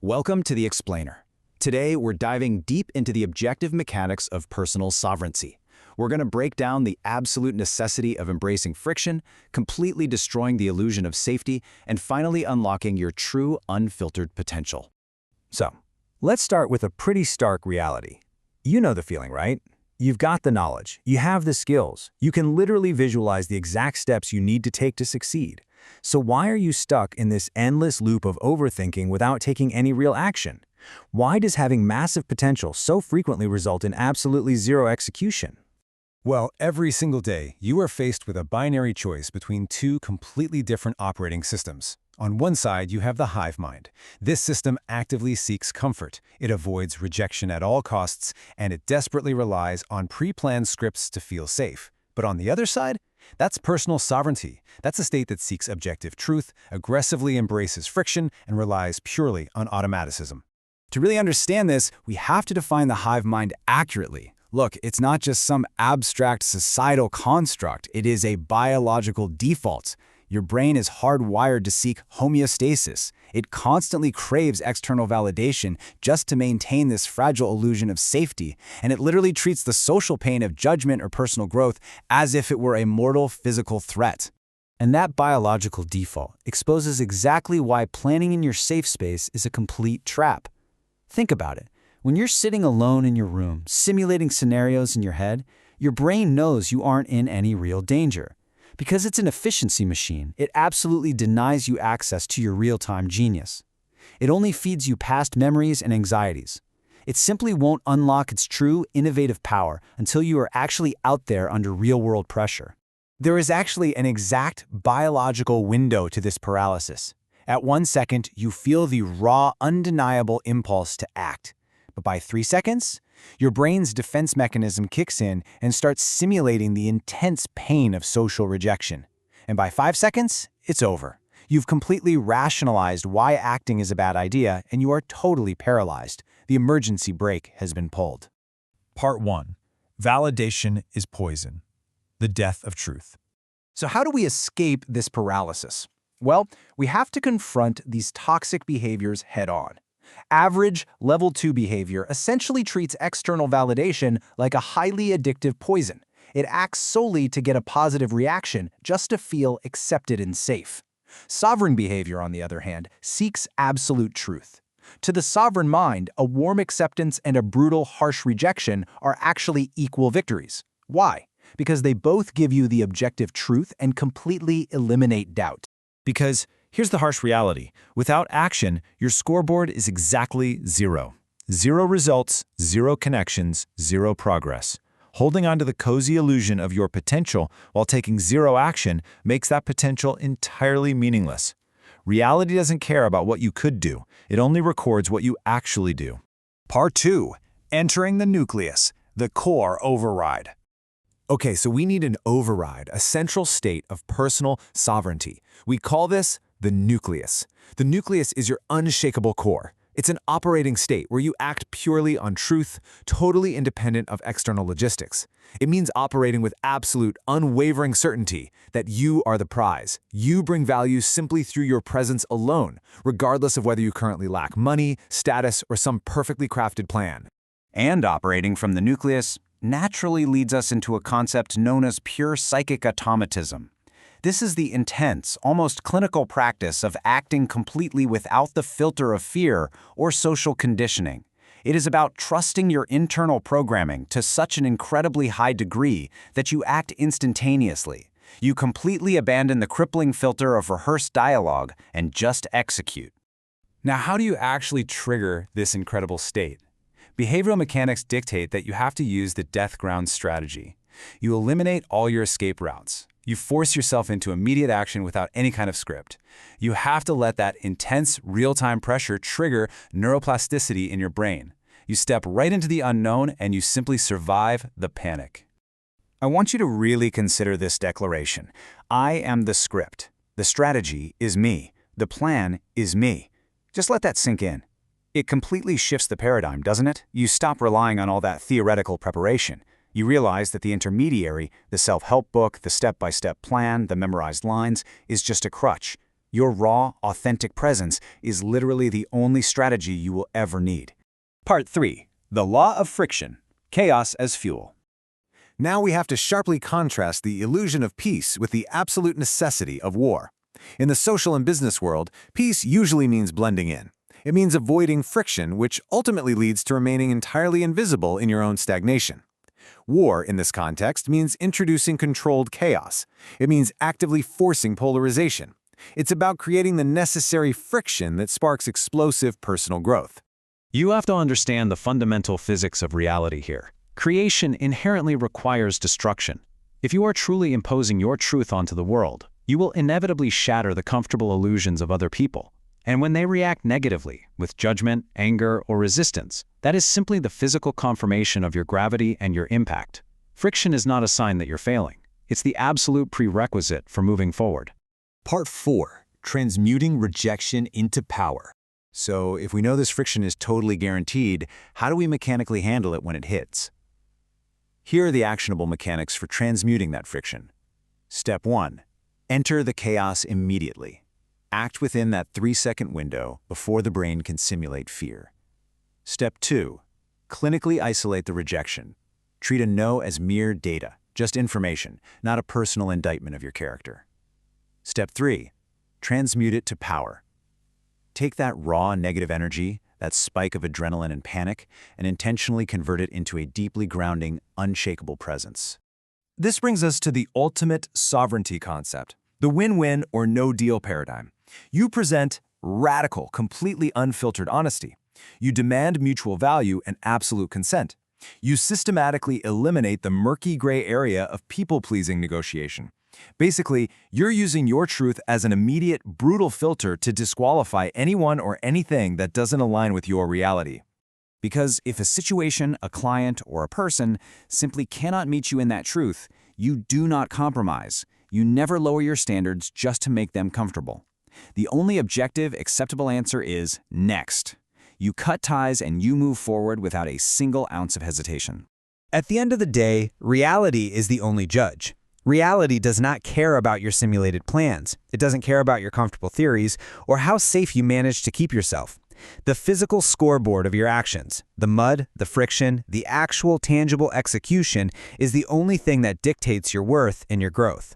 Welcome to The Explainer. Today, we're diving deep into the objective mechanics of personal sovereignty. We're going to break down the absolute necessity of embracing friction, completely destroying the illusion of safety, and finally unlocking your true, unfiltered potential. So, let's start with a pretty stark reality. You know the feeling, right? You've got the knowledge, you have the skills, you can literally visualize the exact steps you need to take to succeed. So why are you stuck in this endless loop of overthinking without taking any real action? Why does having massive potential so frequently result in absolutely zero execution? Well, every single day, you are faced with a binary choice between two completely different operating systems. On one side, you have the hive mind. This system actively seeks comfort. It avoids rejection at all costs, and it desperately relies on pre-planned scripts to feel safe. But on the other side, that's personal sovereignty. That's a state that seeks objective truth, aggressively embraces friction, and relies purely on automaticism. To really understand this, we have to define the hive mind accurately. Look, it's not just some abstract societal construct. It is a biological default. Your brain is hardwired to seek homeostasis. It constantly craves external validation just to maintain this fragile illusion of safety, and it literally treats the social pain of judgment or personal growth as if it were a mortal physical threat. And that biological default exposes exactly why planning in your safe space is a complete trap. Think about it. When you're sitting alone in your room, simulating scenarios in your head, your brain knows you aren't in any real danger. Because it's an efficiency machine, it absolutely denies you access to your real-time genius. It only feeds you past memories and anxieties. It simply won't unlock its true, innovative power until you are actually out there under real-world pressure. There is actually an exact biological window to this paralysis. At 1 second, you feel the raw, undeniable impulse to act. But by 3 seconds, your brain's defense mechanism kicks in and starts simulating the intense pain of social rejection. And by 5 seconds, it's over. You've completely rationalized why acting is a bad idea, and you are totally paralyzed. The emergency brake has been pulled. Part 1. Validation is poison. The death of truth. So how do we escape this paralysis? Well, we have to confront these toxic behaviors head-on. Average Level 2 behavior essentially treats external validation like a highly addictive poison. It acts solely to get a positive reaction, just to feel accepted and safe. Sovereign behavior, on the other hand, seeks absolute truth. To the sovereign mind, a warm acceptance and a brutal, harsh rejection are actually equal victories. Why? Because they both give you the objective truth and completely eliminate doubt. Because here's the harsh reality. Without action, your scoreboard is exactly zero. Zero results, zero connections, zero progress. Holding on to the cozy illusion of your potential while taking zero action makes that potential entirely meaningless. Reality doesn't care about what you could do. It only records what you actually do. Part 2. Entering the nucleus, the core override. Okay, so we need an override, a central state of personal sovereignty. We call this the nucleus. The nucleus is your unshakable core. It's an operating state where you act purely on truth, totally independent of external logistics. It means operating with absolute, unwavering certainty that you are the prize. You bring value simply through your presence alone, regardless of whether you currently lack money, status, or some perfectly crafted plan. And operating from the nucleus naturally leads us into a concept known as pure psychic automatism. This is the intense, almost clinical practice of acting completely without the filter of fear or social conditioning. It is about trusting your internal programming to such an incredibly high degree that you act instantaneously. You completely abandon the crippling filter of rehearsed dialogue and just execute. Now, how do you actually trigger this incredible state? Behavioral mechanics dictate that you have to use the death ground strategy. You eliminate all your escape routes. You force yourself into immediate action without any kind of script. You have to let that intense, real-time pressure trigger neuroplasticity in your brain. You step right into the unknown and you simply survive the panic. I want you to really consider this declaration. I am the script. The strategy is me. The plan is me. Just let that sink in. It completely shifts the paradigm, doesn't it? You stop relying on all that theoretical preparation. You realize that the intermediary, the self-help book, the step-by-step plan, the memorized lines, is just a crutch. Your raw, authentic presence is literally the only strategy you will ever need. Part 3. The Law of Friction. Chaos as Fuel. Now we have to sharply contrast the illusion of peace with the absolute necessity of war. In the social and business world, peace usually means blending in. It means avoiding friction, which ultimately leads to remaining entirely invisible in your own stagnation. War, in this context, means introducing controlled chaos. It means actively forcing polarization. It's about creating the necessary friction that sparks explosive personal growth. You have to understand the fundamental physics of reality here. Creation inherently requires destruction. If you are truly imposing your truth onto the world, you will inevitably shatter the comfortable illusions of other people. And when they react negatively, with judgment, anger, or resistance, that is simply the physical confirmation of your gravity and your impact. Friction is not a sign that you're failing. It's the absolute prerequisite for moving forward. Part 4. Transmuting rejection into power. So, if we know this friction is totally guaranteed, how do we mechanically handle it when it hits? Here are the actionable mechanics for transmuting that friction. Step 1. Enter the chaos immediately. Act within that 3-second window before the brain can simulate fear. Step 2. Clinically isolate the rejection. Treat a no as mere data, just information, not a personal indictment of your character. Step 3. Transmute it to power. Take that raw negative energy, that spike of adrenaline and panic, and intentionally convert it into a deeply grounding, unshakable presence. This brings us to the ultimate sovereignty concept, the win-win or no-deal paradigm. You present radical, completely unfiltered honesty. You demand mutual value and absolute consent. You systematically eliminate the murky gray area of people-pleasing negotiation. Basically, you're using your truth as an immediate, brutal filter to disqualify anyone or anything that doesn't align with your reality. Because if a situation, a client, or a person simply cannot meet you in that truth, you do not compromise. You never lower your standards just to make them comfortable. The only objective, acceptable answer is next. You cut ties and you move forward without a single ounce of hesitation. At the end of the day, reality is the only judge. Reality does not care about your simulated plans. It doesn't care about your comfortable theories or how safe you manage to keep yourself. The physical scoreboard of your actions, the mud, the friction, the actual tangible execution is the only thing that dictates your worth and your growth.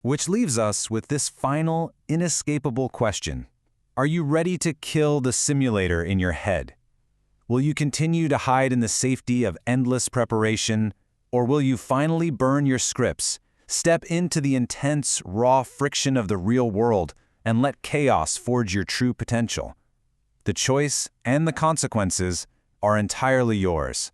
Which leaves us with this final, inescapable question. Are you ready to kill the simulator in your head? Will you continue to hide in the safety of endless preparation, or will you finally burn your scripts, step into the intense, raw friction of the real world, and let chaos forge your true potential? The choice and the consequences are entirely yours.